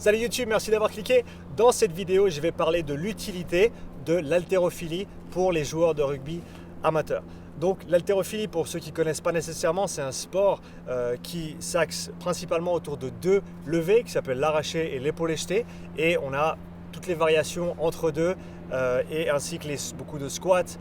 Salut YouTube, merci d'avoir cliqué. Dans cette vidéo, je vais parler de l'utilité de l'haltérophilie pour les joueurs de rugby amateurs. Donc l'haltérophilie, pour ceux qui ne connaissent pas nécessairement, c'est un sport qui s'axe principalement autour de deux levées qui s'appellent l'arraché et l'épaulé jeté. Et on a toutes les variations entre deux et ainsi que beaucoup de squats,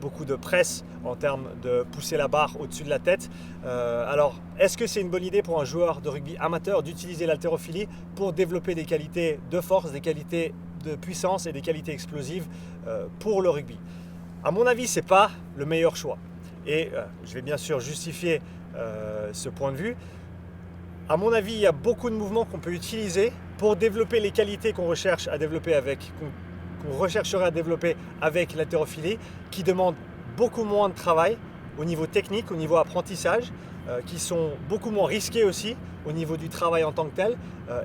beaucoup de presse en termes de pousser la barre au-dessus de la tête. Alors, est-ce que c'est une bonne idée pour un joueur de rugby amateur d'utiliser l'haltérophilie pour développer des qualités de force, des qualités de puissance et des qualités explosives pour le rugby? À mon avis, ce n'est pas le meilleur choix. Et je vais bien sûr justifier ce point de vue. À mon avis, il y a beaucoup de mouvements qu'on peut utiliser pour développer les qualités qu'on recherche à développer qu'on rechercherait à développer avec l'haltérophilie, qui demandent beaucoup moins de travail au niveau technique, au niveau apprentissage, qui sont beaucoup moins risqués aussi au niveau du travail en tant que tel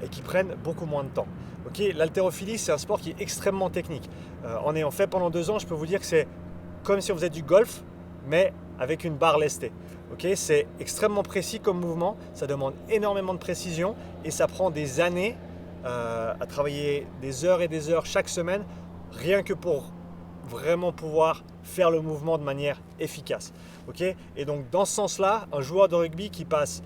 et qui prennent beaucoup moins de temps. Okay, l'haltérophilie, c'est un sport qui est extrêmement technique. En ayant fait pendant 2 ans, je peux vous dire que c'est comme si on faisait du golf, mais avec une barre lestée. Okay, c'est extrêmement précis comme mouvement, ça demande énormément de précision et ça prend des années à travailler des heures et des heures chaque semaine, rien que pour vraiment pouvoir faire le mouvement de manière efficace. Okay, et donc dans ce sens-là, un joueur de rugby qui passe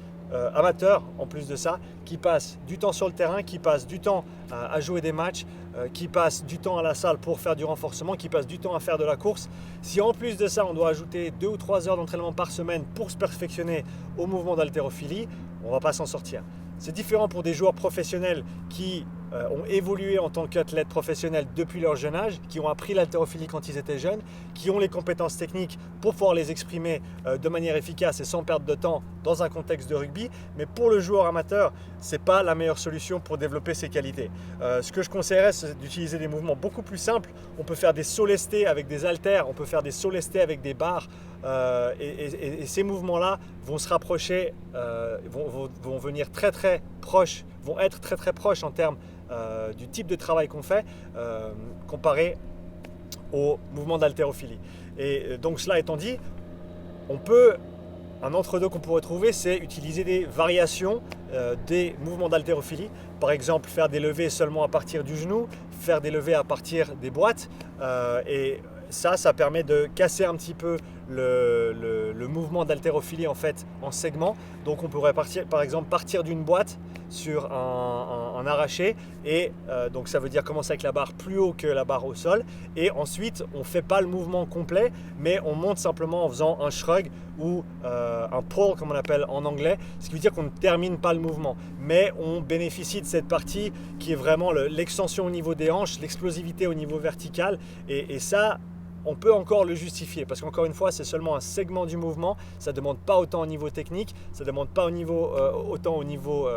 amateur, en plus de ça, qui passe du temps sur le terrain, qui passe du temps à jouer des matchs, qui passe du temps à la salle pour faire du renforcement, qui passe du temps à faire de la course. Si en plus de ça, on doit ajouter 2 ou 3 heures d'entraînement par semaine pour se perfectionner au mouvement d'haltérophilie, on ne va pas s'en sortir. C'est différent pour des joueurs professionnels qui ont évolué en tant qu'athlètes professionnels depuis leur jeune âge, qui ont appris l'haltérophilie quand ils étaient jeunes, qui ont les compétences techniques pour pouvoir les exprimer de manière efficace et sans perdre de temps dans un contexte de rugby. Mais pour le joueur amateur, ce n'est pas la meilleure solution pour développer ses qualités. Ce que je conseillerais, c'est d'utiliser des mouvements beaucoup plus simples. On peut faire des sauts lestés avec des haltères, on peut faire des sauts lestés avec des barres. Et ces mouvements-là vont se rapprocher, vont venir très proches, vont être très proches en termes du type de travail qu'on fait comparé au mouvement d'haltérophilie. Et donc cela étant dit, un entre-deux qu'on pourrait trouver, c'est utiliser des variations des mouvements d'haltérophilie. Par exemple, faire des levées seulement à partir du genou, faire des levées à partir des boîtes. Et ça permet de casser un petit peu le mouvement d'haltérophilie en segments. Donc on pourrait par exemple partir d'une boîte sur un arraché et donc ça veut dire commencer avec la barre plus haut que la barre au sol et ensuite on ne fait pas le mouvement complet mais on monte simplement en faisant un shrug ou un pull comme on appelle en anglais, ce qui veut dire qu'on ne termine pas le mouvement mais on bénéficie de cette partie qui est vraiment l'extension au niveau des hanches, l'explosivité au niveau vertical et ça on peut encore le justifier parce qu'encore une fois c'est seulement un segment du mouvement, ça ne demande pas autant au niveau technique, ça ne demande pas autant au niveau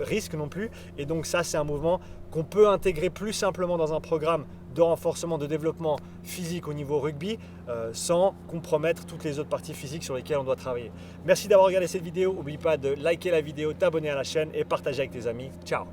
risque non plus et donc ça c'est un mouvement qu'on peut intégrer plus simplement dans un programme de renforcement, de développement physique au niveau rugby sans compromettre toutes les autres parties physiques sur lesquelles on doit travailler. Merci d'avoir regardé cette vidéo, n'oublie pas de liker la vidéo, t'abonner à la chaîne et partager avec tes amis. Ciao!